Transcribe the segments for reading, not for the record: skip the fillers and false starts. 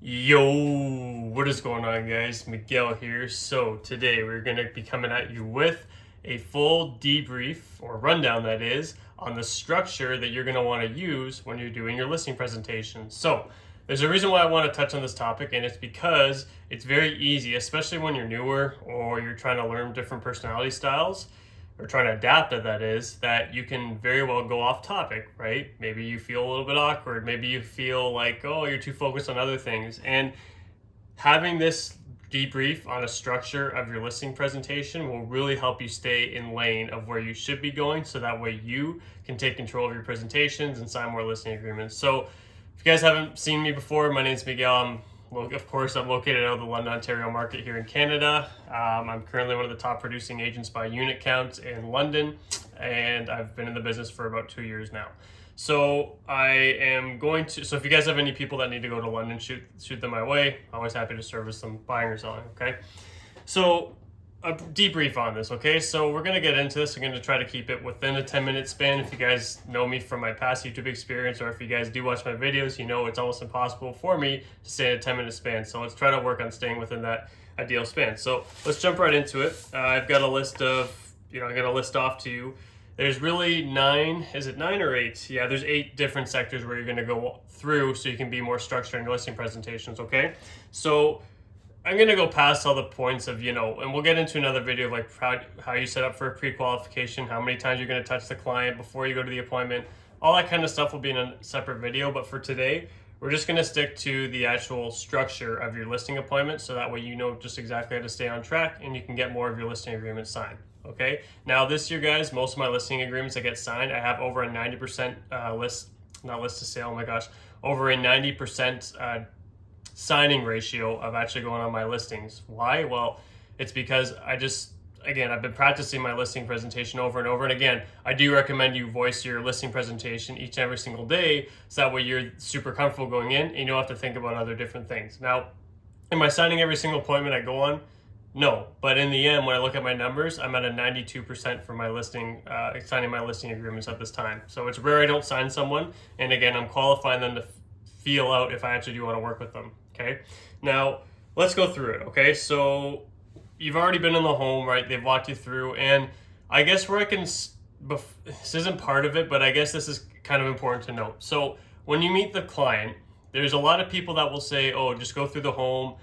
Yo, what is going on, guys? Miguel here. So, today we're going to be coming at you with a full debrief or rundown, that is, on the structure that you're going to want to use when you're doing your listing presentation. So, there's a reason why I want to touch on this topic, and it's because it's very easy, especially when you're newer or you're trying to learn different personality styles or trying to adapt it, that is, that you can very well go off topic, right? Maybe you feel a little bit awkward. Maybe you feel like, oh, you're too focused on other things. And having this debrief on a structure of your listing presentation will really help you stay in lane of where you should be going, so that way you can take control of your presentations and sign more listing agreements. So if you guys haven't seen me before, my name is Miguel. Of course, I'm located out of the London, Ontario market here in Canada. I'm currently one of the top producing agents by unit count in London, and I've been in the business for about 2 years now. So so if you guys have any people that need to go to London, shoot them my way. Always happy to service them, buying or selling, okay? So a debrief on this, okay? So we're gonna get into this. I'm gonna try to keep it within a 10-minute span. If you guys know me from my past YouTube experience, or if you guys do watch my videos, you know it's almost impossible for me to stay in a 10-minute span. So let's try to work on staying within that ideal span. So let's jump right into it. I've got a list of, I'm gonna list off to you. There's really is it nine or eight? Yeah, there's 8 different sectors where you're gonna go through so you can be more structured in your listing presentations, okay? So I'm going to go past all the points of, and we'll get into another video of like how you set up for a pre-qualification, how many times you're going to touch the client before you go to the appointment. All that kind of stuff will be in a separate video. But for today, we're just going to stick to the actual structure of your listing appointment, so that way you know just exactly how to stay on track and you can get more of your listing agreements signed. Okay. Now this year, guys, most of my listing agreements that get signed, I have over a 90% not list to sale, oh my gosh, over a 90% signing ratio of actually going on my listings. Why? Well, it's because I've been practicing my listing presentation over and over. And again, I do recommend you voice your listing presentation each and every single day, so that way you're super comfortable going in and you don't have to think about other different things. Now, am I signing every single appointment I go on? No, but in the end, when I look at my numbers, I'm at a 92% for my signing my listing agreements at this time. So it's rare I don't sign someone. And again, I'm qualifying them to feel out if I actually do want to work with them. Okay, now let's go through it. Okay, so you've already been in the home, right? They've walked you through, and I guess this isn't part of it, but I guess this is kind of important to note. So when you meet the client, there's a lot of people that will say, oh, just go through the home.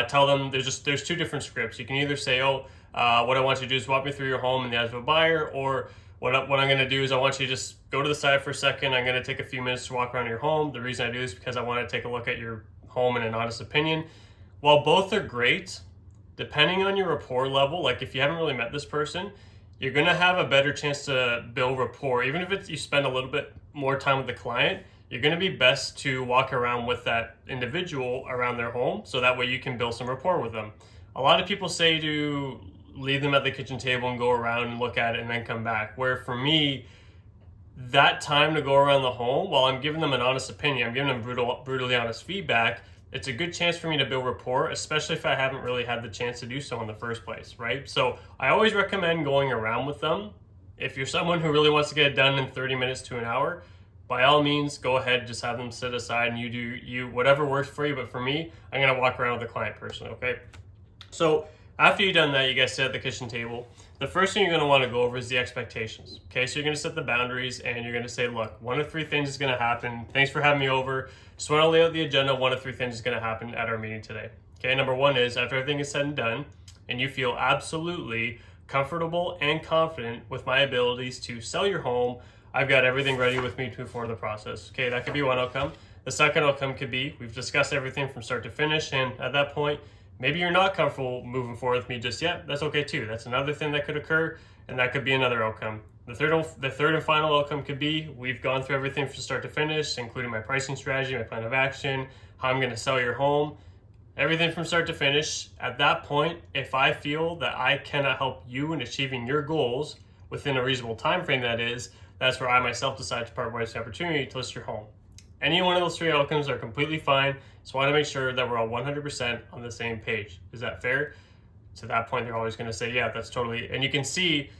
Tell them there's 2 different scripts. You can either say, oh, what I want you to do is walk me through your home in the eyes of a buyer, or what I'm going to do is I want you to just go to the side for a second. I'm going to take a few minutes to walk around your home. The reason I do this is because I want to take a look at your home in an honest opinion. While both are great, depending on your rapport level, like if you haven't really met this person, you're going to have a better chance to build rapport. Even if you spend a little bit more time with the client, you're going to be best to walk around with that individual around their home, so that way you can build some rapport with them. A lot of people say to leave them at the kitchen table and go around and look at it and then come back. Where for me, that time to go around the home, while I'm giving them an honest opinion, I'm giving them brutally honest feedback, it's a good chance for me to build rapport, especially if I haven't really had the chance to do so in the first place, right? So I always recommend going around with them. If you're someone who really wants to get it done in 30 minutes to an hour, by all means, go ahead, just have them sit aside and you do whatever works for you. But for me, I'm going to walk around with the client personally, okay? So after you've done that, you guys sit at the kitchen table. The first thing you're going to want to go over is the expectations. Okay, so you're going to set the boundaries and you're going to say, look, 1 of 3 things is going to happen. Thanks for having me over. Just want to lay out the agenda. 1 of 3 things is going to happen at our meeting today. Okay, number 1 is after everything is said and done and you feel absolutely comfortable and confident with my abilities to sell your home, I've got everything ready with me to move forward the process. Okay, that could be one outcome. The second outcome could be we've discussed everything from start to finish, and at that point, maybe you're not comfortable moving forward with me just yet. That's okay too. That's another thing that could occur, and that could be another outcome. The third and final outcome could be we've gone through everything from start to finish, including my pricing strategy, my plan of action, how I'm going to sell your home, everything from start to finish. At that point, if I feel that I cannot help you in achieving your goals within a reasonable time frame, that's where I myself decide to part ways with the opportunity to list your home. Any one of those 3 outcomes are completely fine. Just want to make sure that we're all 100% on the same page. Is that fair? To that point, they're always going to say, yeah, that's totally. And you can see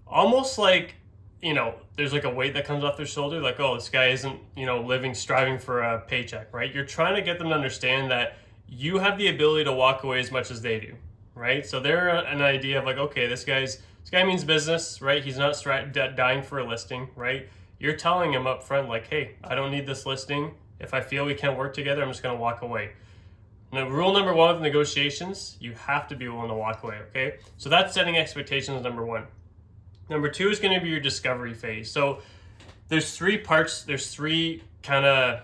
almost like, there's like a weight that comes off their shoulder. Like, oh, this guy isn't, striving for a paycheck, right? You're trying to get them to understand that you have the ability to walk away as much as they do, right? So they're an idea of like, okay, this guy means business, right? He's not dying for a listing, right? You're telling him up front, like, hey, I don't need this listing. If I feel we can't work together, I'm just going to walk away. Now, rule number one of negotiations, you have to be willing to walk away, okay? So that's setting expectations, number one. Number two is going to be your discovery phase. So there's three parts. There's three kind of,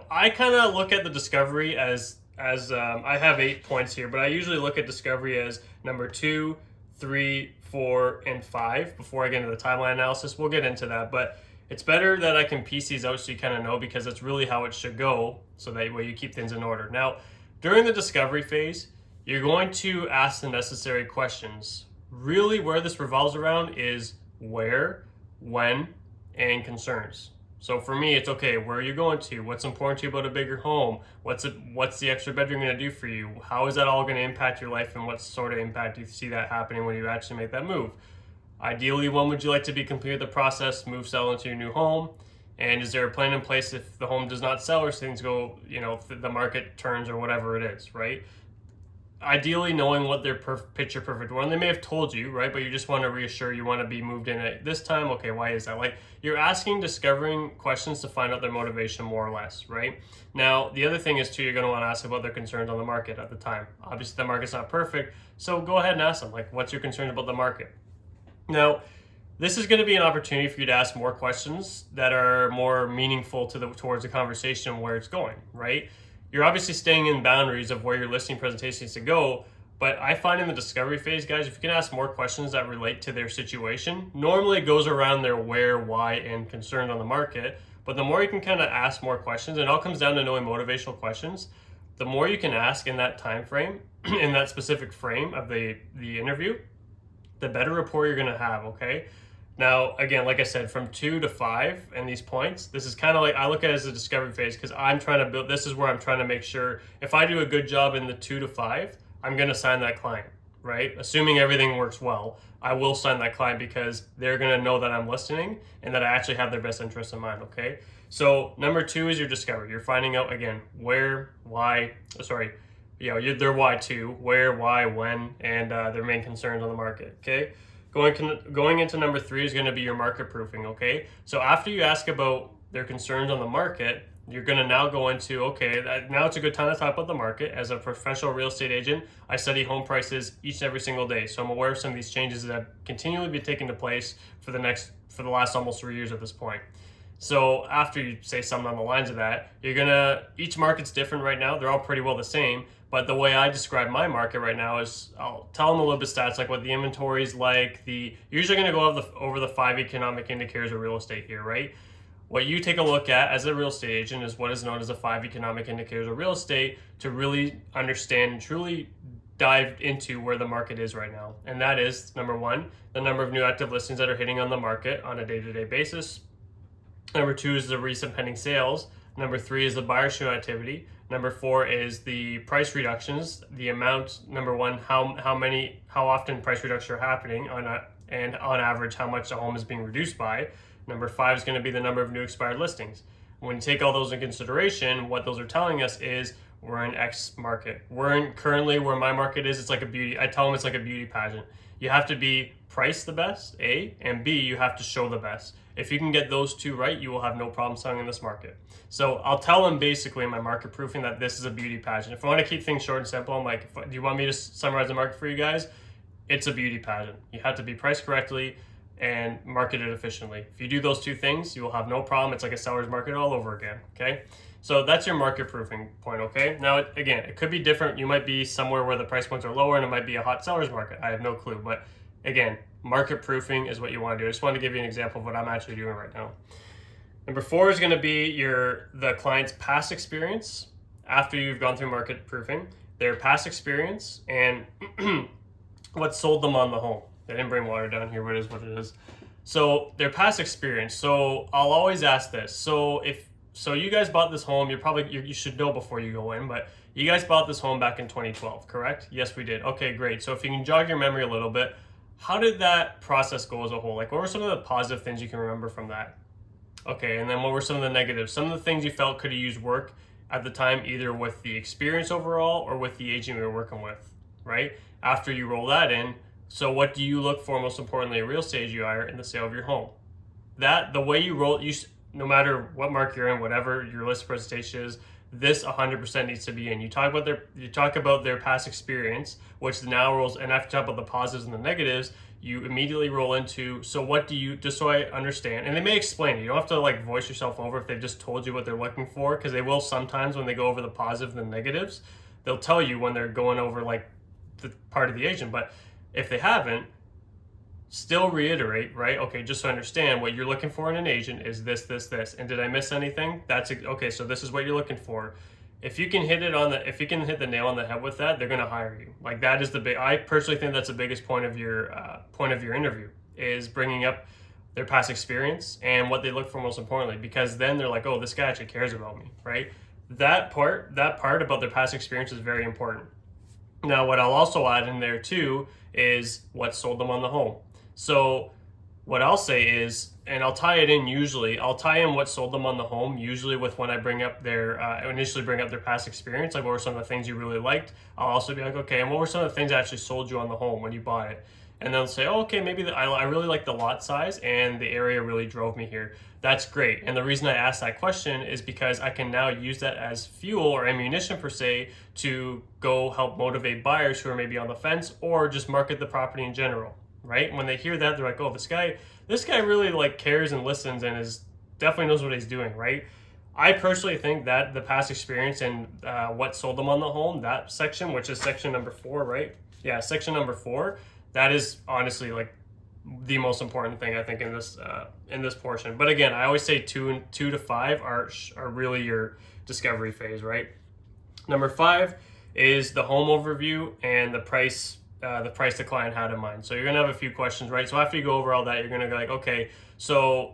I kind of look at the discovery as I have 8 points here, but I usually look at discovery as number 2, 3, 4, and 5 before I get into the timeline analysis. We'll get into that, but it's better that I can piece these out so you kind of know, because that's really how it should go, so that way you keep things in order. Now, during the discovery phase, you're going to ask the necessary questions. Really, where this revolves around is where, when, and concerns. So for me, it's okay, where are you going to? What's important to you about a bigger home? What's the extra bedroom going to do for you? How is that all going to impact your life, and what sort of impact do you see that happening when you actually make that move? Ideally, when would you like to be completed the process, move, sell into your new home? And is there a plan in place if the home does not sell, or things go, if the market turns or whatever it is, right? Ideally, knowing what their picture perfect one, they may have told you, right? But you just want to reassure, you want to be moved in at this time. Okay, why is that? Like, you're asking discovering questions to find out their motivation more or less, right? Now, the other thing is too, you're going to want to ask about their concerns on the market at the time. Obviously, the market's not perfect, so go ahead and ask them, like, what's your concerns about the market? Now, this is going to be an opportunity for you to ask more questions that are more meaningful towards the conversation and where it's going, right? You're obviously staying in boundaries of where your listing presentation needs to go, but I find in the discovery phase, guys, if you can ask more questions that relate to their situation, normally it goes around their where, why, and concern on the market, but the more you can kind of ask more questions, and it all comes down to knowing motivational questions, the more you can ask in that time frame, in that specific frame of the interview, the better rapport you're going to have, okay? Now, again, like I said, from 2 to 5 and these points, this is kind of like, I look at it as a discovery phase, because I'm trying to build, this is where I'm trying to make sure if I do a good job in the 2 to 5, I'm going to sign that client, right? Assuming everything works well, I will sign that client because they're going to know that I'm listening and that I actually have their best interest in mind, okay? So number 2 is your discovery. You're finding out, again, where, why, their why too, where, why, when, and their main concerns on the market, okay? Going into number 3 is going to be your market proofing, okay? So after you ask about their concerns on the market, you're going to now go into, okay, now it's a good time to talk about the market. As a professional real estate agent, I study home prices each and every single day. So I'm aware of some of these changes that have continually been taking place for the last almost 3 years at this point. So after you say something on the lines of that, each market's different right now. They're all pretty well the same. But the way I describe my market right now is I'll tell them a little bit stats, like what the inventory is like. You're usually going to go over the 5 economic indicators of real estate here, right? What you take a look at as a real estate agent is what is known as the 5 economic indicators of real estate to really understand and truly dive into where the market is right now. And that is, number 1, the number of new active listings that are hitting on the market on a day-to-day basis. Number 2 is the recent pending sales. Number 3 is the buyer show activity. Number 4 is the price reductions. The amount, number 1, how often price reductions are happening and on average how much the home is being reduced by. Number 5 is going to be the number of new expired listings. When you take all those in consideration, what those are telling us is we're in X market. Currently where my market is, it's like I tell them it's like a beauty pageant. You have to be priced the best, A, and B, you have to show the best. If you can get those 2 right, you will have no problem selling in this market. So I'll tell them basically in my market proofing that this is a beauty pageant. If I want to keep things short and simple, I'm like, do you want me to summarize the market for you guys? It's a beauty pageant. You have to be priced correctly and marketed efficiently. If you do those 2 things, you will have no problem. It's like a seller's market all over again, okay? So that's your market proofing point, okay? Now, again, it could be different. You might be somewhere where the price points are lower and it might be a hot seller's market. I have no clue, but again, market proofing is what you want to do. I just wanted to give you an example of what I'm actually doing right now. Number 4 is going to be the client's past experience after you've gone through market proofing, their past experience, and what sold them on the home. They didn't bring water down here, but it is what it is. So their past experience. So I'll always ask this. So you guys bought this home, you should know before you go in, but you guys bought this home back in 2012, correct? Yes, we did. Okay, great. So if you can jog your memory a little bit, how did that process go as a whole? Like, what were some of the positive things you can remember from that? Okay, and then what were some of the negatives? Some of the things you felt could have used work at the time, either with the experience overall or with the agent you're working with, right? After you roll that in, so what do you look for most importantly, a real estate agent you hire in the sale of your home? That the way you roll, no matter what market you're in, whatever your list presentation is, this 100% needs to be in. You talk about their past experience, which now rolls, and after you talk about the positives and the negatives, you immediately roll into, so what do you, just so I understand, and they may explain it. You don't have to like voice yourself over if they've just told you what they're looking for, because they will sometimes when they go over the positives and the negatives, they'll tell you when they're going over like the part of the agent. But if they haven't, still reiterate, right? Okay, just so I understand, what you're looking for in an agent is this, this, this. And did I miss anything? That's okay. So this is what you're looking for. If you can hit the nail on the head with that, they're going to hire you. Like that is I personally think that's the biggest point of your interview, is bringing up their past experience and what they look for most importantly, because then they're like, oh, this guy actually cares about me, right? That part about their past experience is very important. Now, what I'll also add in there too is what sold them on the home. So what I'll say is, and I'll tie in what sold them on the home, usually with when I bring up initially bring up their past experience, like what were some of the things you really liked. I'll also be like, okay, and what were some of the things that actually sold you on the home when you bought it? And they'll say, oh, okay, maybe I really like the lot size and the area really drove me here. That's great. And the reason I asked that question is because I can now use that as fuel or ammunition per se to go help motivate buyers who are maybe on the fence or just market the property in general. Right? When they hear that, they're like, oh, this guy really like cares and listens and is definitely knows what he's doing, right? I personally think that the past experience and what sold them on the home, that section, which is section number 4, right? Yeah, section number 4, that is honestly like the most important thing I think in this portion. But again, I always say 2 to 5 are really your discovery phase, right? Number 5 is the home overview and the price the client had in mind. So you're gonna have a few questions, right? So after you go over all that, you're gonna go like, okay, so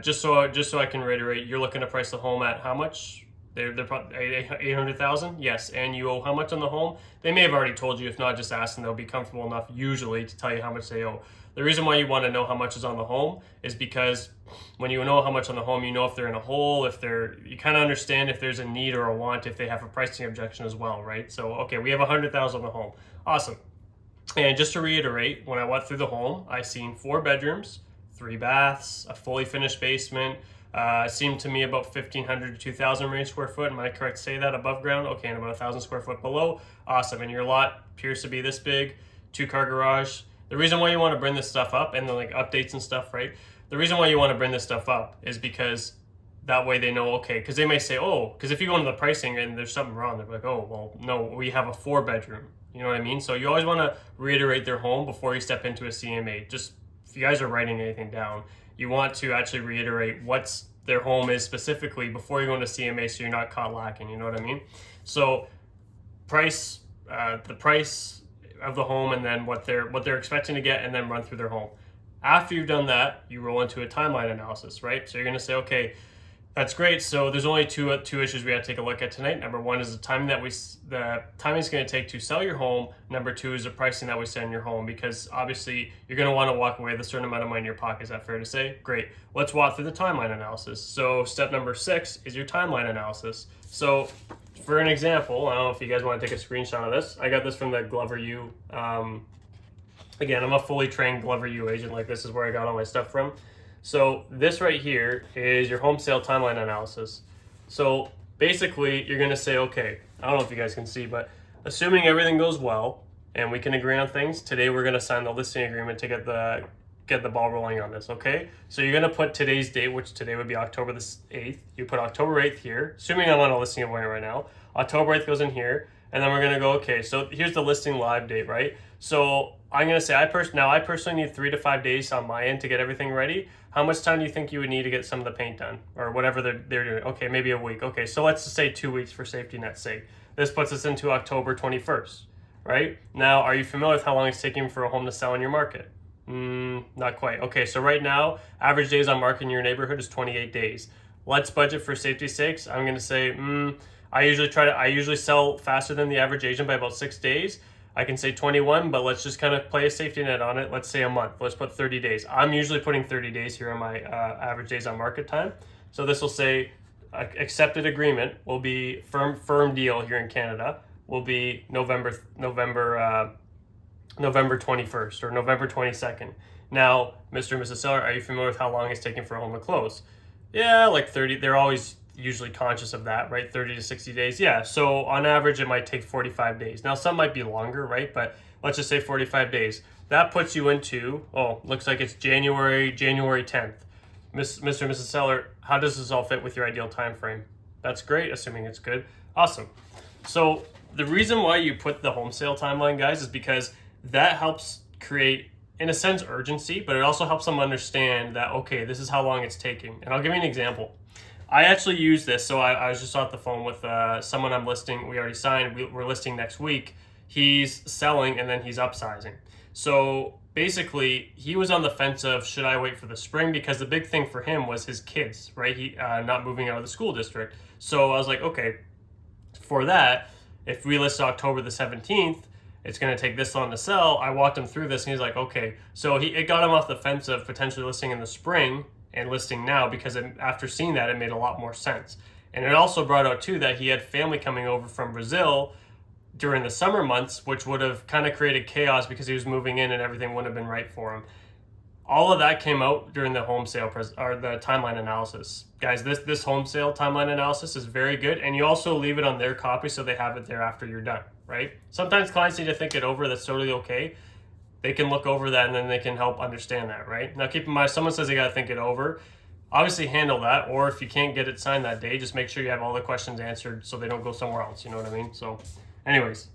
just so I can reiterate, you're looking to price the home at how much? They're probably 800,000. Yes, and you owe how much on the home? They may have already told you. If not, just ask, and they'll be comfortable enough usually to tell you how much they owe. The reason why you want to know how much is on the home is because when you know how much on the home, you know if they're in a hole, you kind of understand if there's a need or a want, if they have a pricing objection as well, right? So okay, we have 100,000 on the home. Awesome. And just to reiterate, when I went through the home, I seen 4 bedrooms, 3 baths, a fully finished basement. Seemed to me about 1,500 to 2,000 range square foot. Am I correct to say that above ground? Okay, and about 1,000 square foot below. Awesome. And your lot appears to be this big, 2-car garage. The reason why you want to bring this stuff up, and then like updates and stuff, right? The reason why you want to bring this stuff up is because that way they know, okay, because they may say, oh, because if you go into the pricing and there's something wrong, they're like, oh, well, no, we have a 4-bedroom. You know what I mean? So you always want to reiterate their home before you step into a CMA. Just if you guys are writing anything down, you want to actually reiterate what's their home is specifically before you go into CMA, so you're not caught lacking. You know what I mean? So the price of the home, and then what they're expecting to get, and then run through their home. After you've done that, you roll into a timeline analysis, right? So you're going to say, okay, that's great. So there's only two issues we have to take a look at tonight. Number 1 is the time it's going to take to sell your home. Number 2 is the pricing that we set in your home, because obviously you're going to want to walk away with a certain amount of money in your pocket. Is that fair to say? Great. Let's walk through the timeline analysis. So step number 6 is your timeline analysis. So for an example, I don't know if you guys want to take a screenshot of this. I got this from the Glover U. Again, I'm a fully trained Glover U agent. Like, this is where I got all my stuff from. So this right here is your home sale timeline analysis. So basically you're going to say, okay, I don't know if you guys can see, but assuming everything goes well and we can agree on things, today we're going to sign the listing agreement to get the ball rolling on this, okay? So you're going to put today's date, which today would be October the 8th. You put October 8th here, assuming I'm on a listing appointment right now. October 8th goes in here, and then we're going to go, okay, so here's the listing live date, right? So I'm going to say I personally need 3 to 5 days on my end to get everything ready. How much time do you think you would need to get some of the paint done or whatever they're doing? Okay, maybe a week. Okay, so let's just say 2 weeks for safety net's sake. This puts us into October 21st, right? Now, are you familiar with how long it's taking for a home to sell in your market? Not quite. Okay, so right now, average days on market in your neighborhood is 28 days. Let's budget for safety's sakes. I'm going to say, I usually sell faster than the average agent by about 6 days. I can say 21, but let's just kind of play a safety net on it. Let's say a month. Let's put 30 days. I'm usually putting 30 days here on my average days on market time. So this will say accepted agreement will be firm deal here in Canada will be November 21st or November 22nd. Now, Mr. and Mrs. Seller, are you familiar with how long it's taking for a home to close? Yeah, like 30. They're always usually conscious of that, right? 30 to 60 days. Yeah. So on average, it might take 45 days. Now, some might be longer, right? But let's just say 45 days. That puts you into, looks like it's January 10th. Mr. and Mrs. Seller, how does this all fit with your ideal time frame? That's great, assuming it's good. Awesome. So the reason why you put the home sale timeline, guys, is because that helps create, in a sense, urgency, but it also helps them understand that, okay, this is how long it's taking. And I'll give you an example. I actually use this. So I was just off the phone with someone I'm listing. We already signed. We're listing next week. He's selling and then he's upsizing. So basically, he was on the fence of, should I wait for the spring? Because the big thing for him was his kids, right? He not moving out of the school district. So I was like, okay, for that, if we list October the 17th, it's going to take this long to sell. I walked him through this and he's like, okay. So it got him off the fence of potentially listing in the spring and listing now, because after seeing that, it made a lot more sense. And it also brought out too that he had family coming over from Brazil during the summer months, which would have kind of created chaos because he was moving in and everything wouldn't have been right for him. All of that came out during the home sale or the timeline analysis. Guys, this home sale timeline analysis is very good, and you also leave it on their copy so they have it there after you're done, right? Sometimes clients need to think it over. That's totally okay. They can look over that and then they can help understand that, right? Now keep in mind, someone says they got to think it over. Obviously handle that, or if you can't get it signed that day, just make sure you have all the questions answered so they don't go somewhere else, you know what I mean? So anyways,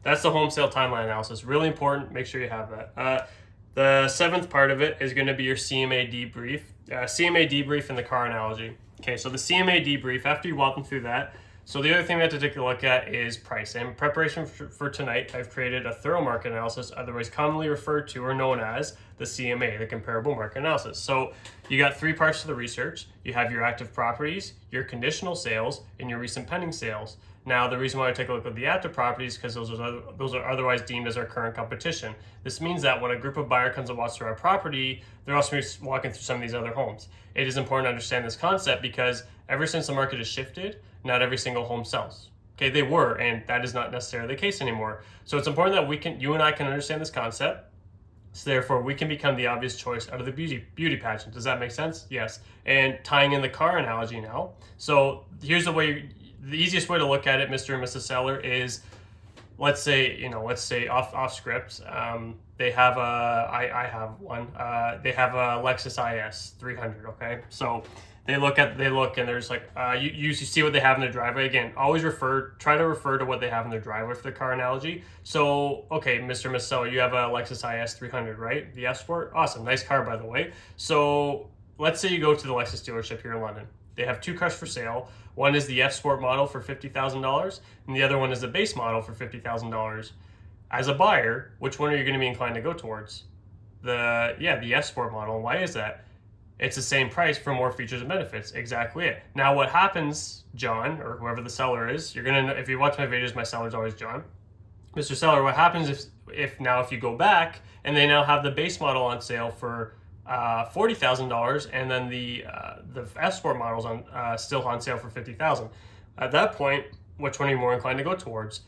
that's the home sale timeline analysis. Really important. Make sure you have that. The seventh part of it is going to be your CMA debrief. CMA debrief and the car analogy. Okay, so the CMA debrief, after you walk them through that, so the other thing we have to take a look at is price. And in preparation for tonight, I've created a thorough market analysis, otherwise commonly referred to or known as the CMA, the comparable market analysis. So you got three parts to the research. You have your active properties, your conditional sales, and your recent pending sales. Now, the reason why I take a look at the active properties is because those are otherwise deemed as our current competition. This means that when a group of buyer comes and walks through our property, they're also walking through some of these other homes. It is important to understand this concept because ever since the market has shifted, not every single home sells. Okay, they were, and that is not necessarily the case anymore. So it's important that you and I can understand this concept. So therefore, we can become the obvious choice out of the beauty pageant. Does that make sense? Yes. And tying in the car analogy now. So here's the easiest way to look at it, Mr. and Mrs. Seller, is let's say off script. They have I have one. They have a Lexus IS 300. Okay, so they look and there's like you see what they have in their driveway. Again, always try to refer to what they have in their driveway for the car analogy. So okay, Mr. and Mrs. Seller, you have a Lexus IS 300, right? The F Sport, awesome, nice car by the way. So let's say you go to the Lexus dealership here in London. They have two cars for sale. One is the F Sport model for $50,000, and the other one is the base model for $50,000. As a buyer, which one are you going to be inclined to go towards? The F Sport model. Why is that? It's the same price for more features and benefits. Exactly it. Now, what happens, John, or whoever the seller is, you're gonna. If you watch my videos, my seller's always John. Mr. Seller, what happens if you go back and they now have the base model on sale for $40,000, and then the F Sport models still on sale for $50,000. At that point, which one are you more inclined to go towards?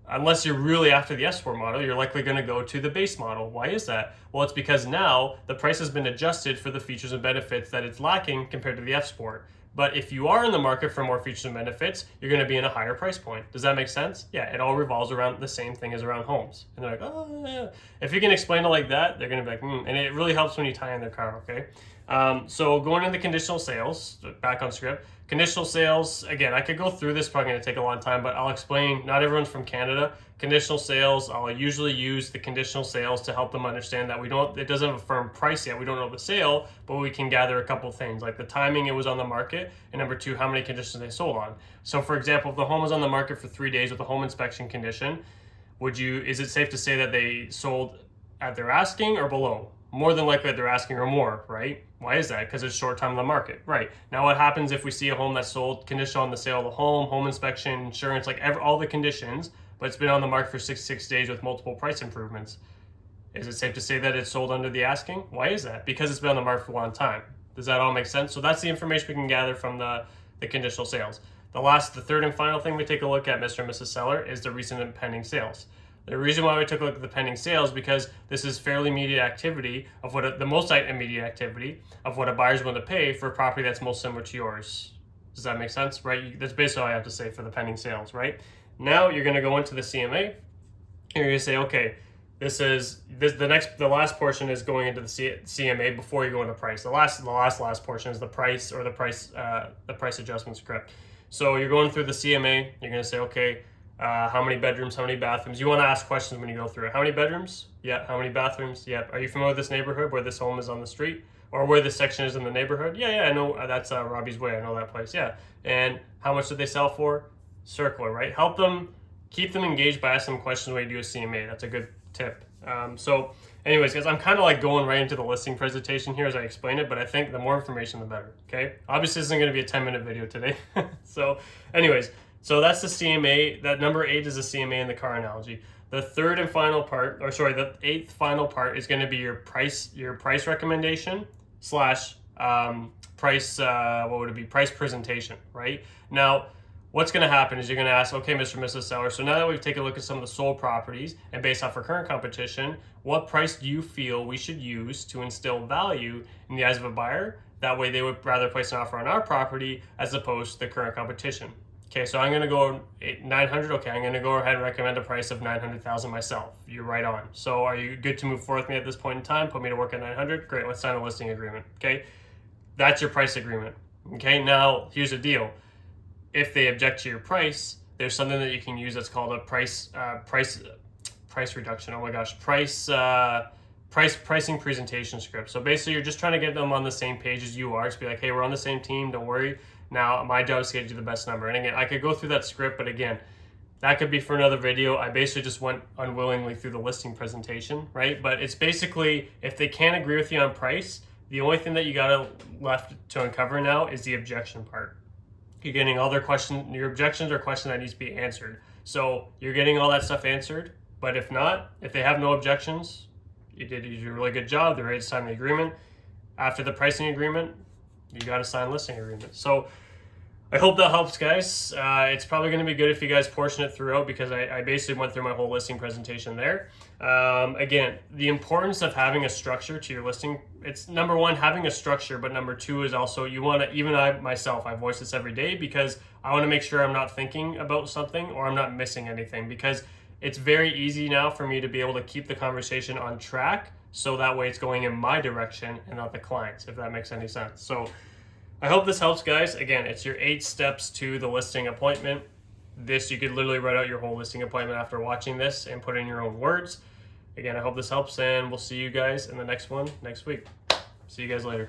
Unless you're really after the F Sport model, you're likely going to go to the base model. Why is that? Well, it's because now the price has been adjusted for the features and benefits that it's lacking compared to the F Sport. But if you are in the market for more features and benefits, you're going to be in a higher price point. Does that make sense? Yeah, it all revolves around the same thing as around homes. And they're like, oh, yeah. If you can explain it like that, they're going to be like, And it really helps when you tie in their car, okay? So going into conditional sales, back on script. Conditional sales, again, I could go through this, probably going to take a long time, but I'll explain. Not everyone's from Canada. Conditional sales, I'll usually use the conditional sales to help them understand that it doesn't have a firm price yet. We don't know the sale, but we can gather a couple things, like the timing it was on the market, and number two, how many conditions they sold on. So for example, if the home was on the market for 3 days with a home inspection condition, is it safe to say that they sold at their asking or below? More than likely they're asking or more, right? Why is that? Because it's short time on the market, right? Now what happens if we see a home that's sold conditional on the sale of the home inspection, insurance, all the conditions, but it's been on the market for 6 days with multiple price improvements? Is it safe to say that it's sold under the asking? Why is that? Because it's been on the market for a long time. Does that all make sense? So that's the information we can gather from the the conditional sales. The third and final thing we take a look at, Mr. and Mrs. Seller, is the recent and pending sales. The reason why we took a look at the pending sales because this is fairly immediate activity of what the most immediate activity of what a buyer's willing to pay for a property that's most similar to yours. Does that make sense, right? That's basically all I have to say for the pending sales, right? Now you're going to go into the CMA. And you're going to say, okay, the last portion is going into the CMA before you go into price. The last portion is the price or the price adjustment script. So you're going through the CMA. You're going to say, okay, how many bedrooms, how many bathrooms? You want to ask questions when you go through it. How many bedrooms? Yeah. How many bathrooms? Yeah. Are you familiar with this neighborhood where this home is on the street? Or where this section is in the neighborhood? Yeah, I know that's Robbie's Way. I know that place. Yeah. And how much did they sell for? Circle it, right? Help them, keep them engaged by asking them questions when you do a CMA. That's a good tip. So anyways, guys, I'm kind of like going right into the listing presentation here as I explain it, but I think the more information, the better. Okay. Obviously, this isn't going to be a 10-minute video today. So anyways, so that's the CMA. That number 8 is the CMA in the car analogy. The third and final part, the 8th final part is going to be your price recommendation / price, price presentation, right? Now, what's going to happen is you're going to ask, okay, Mr. and Mrs. Seller, so now that we've taken a look at some of the sold properties and based off our current competition, what price do you feel we should use to instill value in the eyes of a buyer? That way they would rather place an offer on our property as opposed to the current competition. Okay, so I'm going to go 900. Okay, I'm going to go ahead and recommend a price of 900,000 myself. You're right on. So are you good to move forward with me at this point in time? Put me to work at 900? Great, let's sign a listing agreement. Okay, that's your price agreement. Okay, now here's the deal. If they object to your price, there's something that you can use that's called a price reduction. Oh my gosh, pricing presentation script. So basically, you're just trying to get them on the same page as you are. To be like, hey, we're on the same team. Don't worry. Now my job is to get you the best number. And again, I could go through that script, but again, that could be for another video. I basically just went unwillingly through the listing presentation, right? But it's basically if they can't agree with you on price, the only thing that you got left to uncover now is the objection part. You're getting all their questions, your objections are questions that needs to be answered. So you're getting all that stuff answered, but if not, if they have no objections, you did a really good job. They're ready to sign the agreement. After the pricing agreement, you got to sign listing agreement. So I hope that helps, guys. It's probably going to be good if you guys portion it throughout because I basically went through my whole listing presentation there. Again, the importance of having a structure to your listing, it's number one, having a structure, but number two is also you want to, even I myself, I voice this every day because I want to make sure I'm not thinking about something or I'm not missing anything because it's very easy now for me to be able to keep the conversation on track so that way it's going in my direction and not the client's, if that makes any sense. So I hope this helps, guys. Again, it's your 8 steps to the listing appointment. This, you could literally write out your whole listing appointment after watching this and put in your own words. Again, I hope this helps, and we'll see you guys in the next one next week. See you guys later.